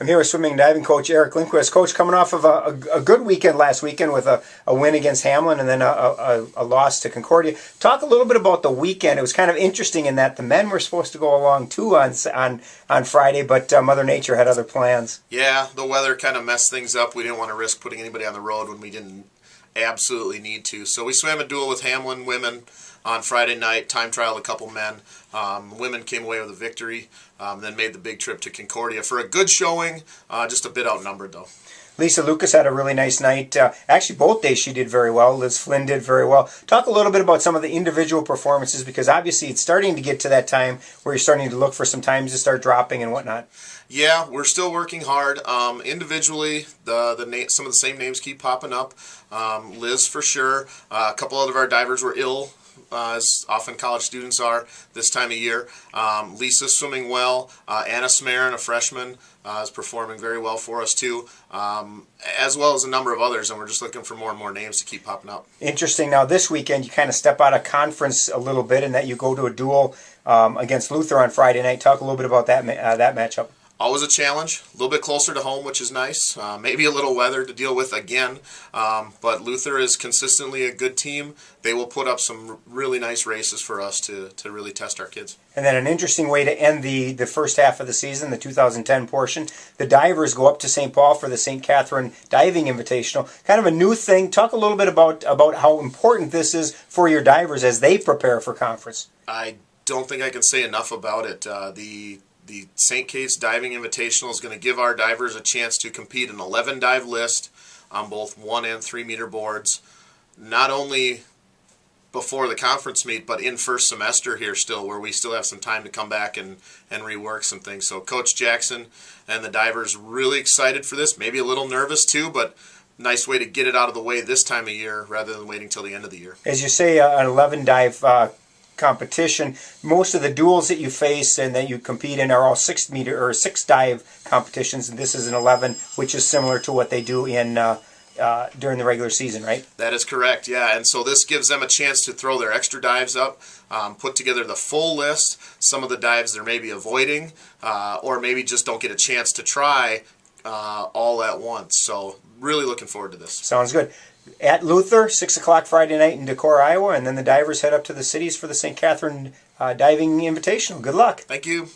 I'm here with swimming and diving coach Eric Lindquist. Coach, coming off of a good weekend last weekend with a win against Hamlin and then a loss to Concordia. Talk a little bit about the weekend. It was kind of interesting in that the men were supposed to go along too on Friday, but Mother Nature had other plans. Yeah, the weather kind of messed things up. We didn't want to risk putting anybody on the road when we didn't absolutely need to. So we swam a duel with Hamlin women on Friday night, time trialed a couple men. Women came away with a victory, then made the big trip to Concordia for a good showing, just a bit outnumbered though. Lisa Lucas had a really nice night. Actually, both days she did very well. Liz Flynn did very well. Talk a little bit about some of the individual performances, because obviously it's starting to get to that time where you're starting to look for some times to start dropping and whatnot. Yeah, we're still working hard. Individually, some of the same names keep popping up. Liz for sure. A couple of our divers were ill, as often college students are this time of year. Lisa's swimming well. Anna Smarin, a freshman, is performing very well for us too, as well as a number of others, and we're just looking for more and more names to keep popping up. Interesting. Now this weekend you kind of step out of conference a little bit in that you go to a duel against Luther on Friday night. Talk a little bit about that matchup. Always a challenge, a little bit closer to home, which is nice. Maybe a little weather to deal with again, but Luther is consistently a good team. They will put up some really nice races for us to really test our kids. And then an interesting way to end the first half of the season, the 2010 portion, the divers go up to St. Paul for the St. Catherine Diving Invitational. Kind of a new thing. Talk a little bit about how important this is for your divers as they prepare for conference. I don't think I can say enough about it. The St. Kate's Diving Invitational is going to give our divers a chance to compete in an 11 dive list on both 1 and 3 meter boards, not only before the conference meet, but in first semester here still, where we still have some time to come back and rework some things. So Coach Jackson and the divers really excited for this, maybe a little nervous too, but nice way to get it out of the way this time of year rather than waiting till the end of the year. As you say, an 11 dive competition. Most of the duels that you face and that you compete in are all 6 meter or 6 dive competitions, and this is an 11, which is similar to what they do in during the regular season, right? That is correct, yeah. And so this gives them a chance to throw their extra dives up, put together the full list, some of the dives they're maybe avoiding, or maybe just don't get a chance to try all at once. So really looking forward to this. Sounds good. At Luther, 6 o'clock Friday night in Decorah, Iowa, and then the divers head up to the cities for the St. Catherine Diving Invitational. Good luck. Thank you.